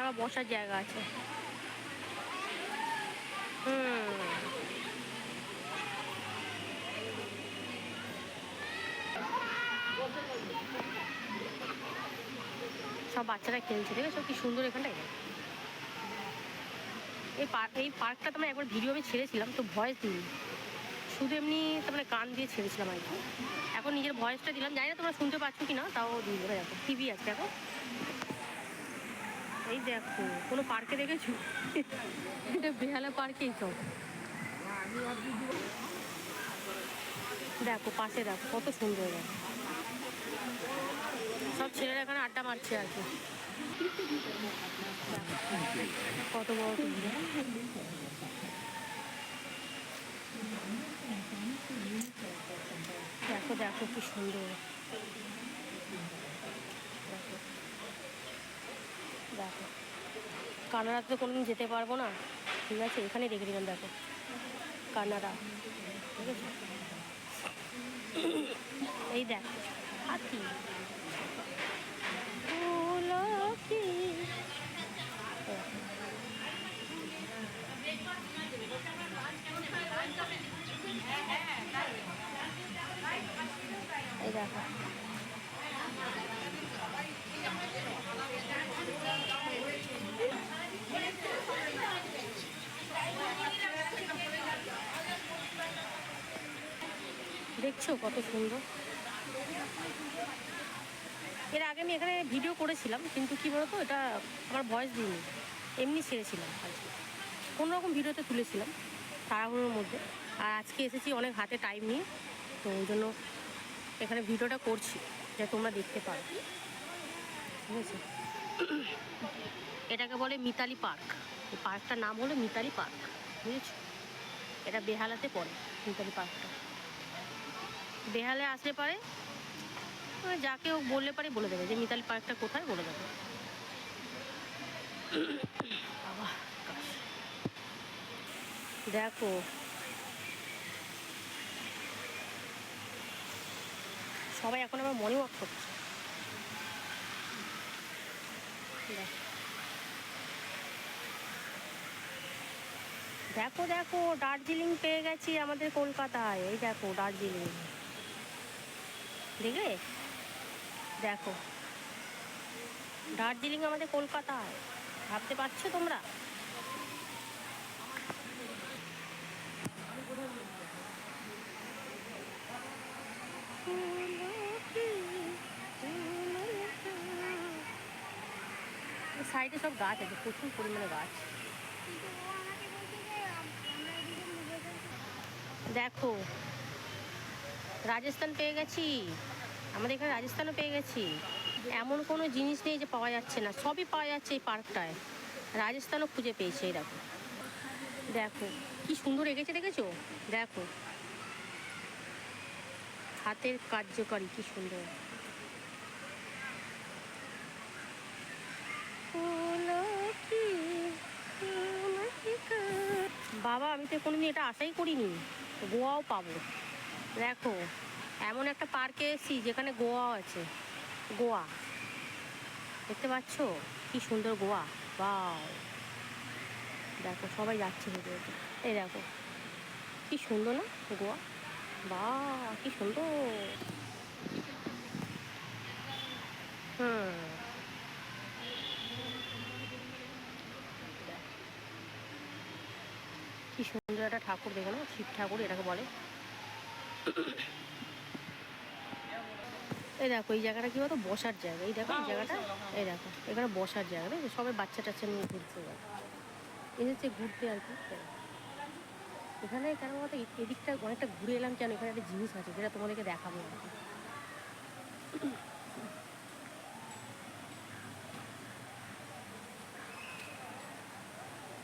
আবার বসার জায়গা আছে। সব বাচ্চারা খেলছে, দেখেছো কি সুন্দর এখানটায়। এই পার্কটা তোমার একবার ভিডিও আমি ছেড়েছিলাম, তো ভয়েস দিই, শুধু এমনি তার গান দিয়ে ছেড়েছিলাম আর কি। এখন নিজের ভয়েসটা দিলাম, জানি না তোমরা শুনতে পাচ্ছ কি না, তাও দিই। দেখো টিভি আছে, দেখো এই দেখো কোনো পার্কে দেখেছো? এটা বেহালা পার্কেই তো। দেখো পাশে দেখো কত সুন্দর, সব ছেলেরা এখানে আড্ডা মারছে আর কি। কত বড় টিভি, দেখো দেখো কি সুন্দর। দেখো কানাডাতে তো কোনোদিন যেতে পারবো না, ঠিক আছে, এখানেই রেখে দিলাম। দেখো কানাডা, ঠিক আছে। এই দেখো হাতি, এই দেখো দেখছো কত সুন্দর। এর আগে আমি এখানে ভিডিও করেছিলাম, কিন্তু কি বলতো এটা আমার ভয়েস দিইনি, এমনি ছেড়েছিলাম আর কি, কোনো রকম ভিডিওতে তুলেছিলাম তাড়াহুড়োর মধ্যে। আর আজকে এসেছি অনেক হাতে টাইম নিয়ে, তো ওই জন্য এখানে ভিডিওটা করছি যা তোমরা দেখতে পারো, ঠিক আছে। এটাকে বলে মিতালি পার্ক, এই পার্কটার নাম হলো মিতালি পার্ক, বুঝেছো। এটা বেহালাতে পড়ে মিতালি পার্কটা। বেহালে আসলে পারে যাকে ও বললে পারে বলে দেবে যে মিতালি পার্কটা কোথায়, বলে দেবে। দেখো সবাই এখন আবার মর্নিং ওয়াক করছে। দেখো দেখো দার্জিলিং পেয়ে গেছি আমাদের কলকাতায়, এই দেখো দার্জিলিং, দেখলে, দেখো দার্জিলিং আমাদের কলকাতায়, ভাবতে পারছো তোমরা? সাইডে সব গাছ আছে, প্রচুর পরিমাণে গাছ। দেখো রাজস্থান পেয়ে গেছি, আমাদের এখানে রাজস্থানও পেয়ে গেছি। এমন কোনো জিনিস নেই যে পাওয়া যাচ্ছে না, সবই পাওয়া যাচ্ছে এই পার্কটায়। রাজস্থানও খুঁজে পেয়েছে, এই দেখো, দেখো কি সুন্দর এঁকেছে, দেখেছো? দেখো হাতের কার্যকারী কি সুন্দর। বাবা আমি তো কোনোদিন এটা আশাই করিনি গোয়াও পাবো। দেখো এমন একটা পার্কে এসেছি যেখানে গোয়াও আছে, গোয়া দেখতে পাচ্ছ কি সুন্দর গোয়া, বাও। দেখো সবাই যাচ্ছে হেঁটে হেঁটে, এই দেখো কি সুন্দর না গোয়া, বা কি সুন্দর। কি সুন্দর একটা ঠাকুর, দেখো না, শিব ঠাকুর এটাকে বলে। এই দেখো এই জায়গাটা কি বলতো, বসার জায়গা, এই দেখো এই জায়গাটা, এই দেখো এখানে বসার জায়গা, দেখো সবাই বাচ্চা টাচ্চা নিয়ে ঘুরতে যায়, এসেছে ঘুরতে আর কি। এখানে কেন বলতো এদিকটা অনেকটা ঘুরে এলাম, কেন এখানে একটা জিনিস আছে যেটা তোমাদেরকে দেখাবো আর কি।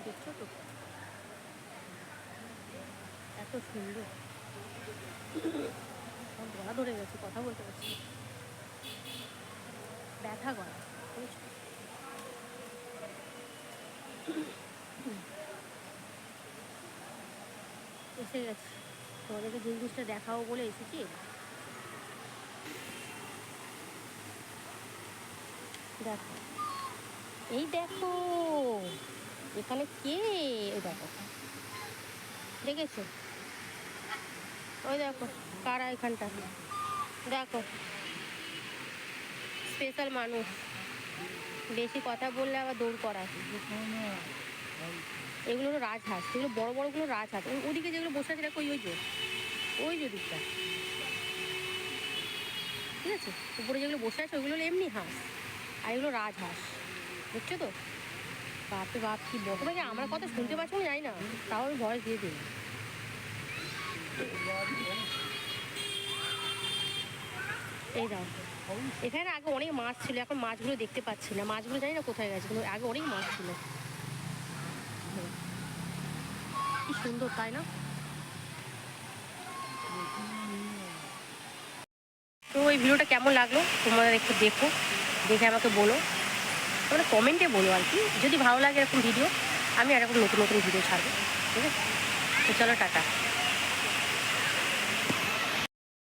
দেখছো তো এত সুন্দর, সব গলা ধরে গেছে, কথা বলতে পারছি, ব্যথা গলা, বুঝছো। এসে গেছি, তোমাদেরকে যে জিনিসটা দেখাবো বলে এসেছি। দেখো এই দেখো এখানে কে, এই দেখো দেখেছো, ওই দেখো কারা এখানটা, দেখো স্পেশাল মানুষ, বেশি কথা বললে আবার দৌড় করা। এগুলো হলো রাজহাঁস, এগুলো বড় বড়গুলো রাজহাঁস। ওদিকে যেগুলো বসে আছে দেখো, ওই যে দিকটা, ঠিক আছে, উপরে যেগুলো বসে আছে ওইগুলো হলো এমনি হাঁস, আর এগুলো রাজহাঁস, বুঝছো তো? বাপরে বাপ, কি বকো ভাই, আমার কথা শুনতে পাচ্ছ না জানি না, তাও আমি ভয়েস দিয়ে দিই। এই দাও, এখানে আগে অনেক মাছ ছিল, এখন মাছগুলো দেখতে পাচ্ছি না, মাছগুলো জানি না কোথায় গেছে, কিন্তু আগে অনেক মাছ ছিল। কি সুন্দর তাই না? তো এই ভিডিওটা কেমন লাগলো তোমরা একটু দেখো, দেখে আমাকে বলো, তোমরা কমেন্টে বলো আর কি। যদি ভালো লাগে এরকম ভিডিও, আমি এরকম নতুন নতুন ভিডিও ছাড়বো, ঠিক আছে? তো চলো টাটা।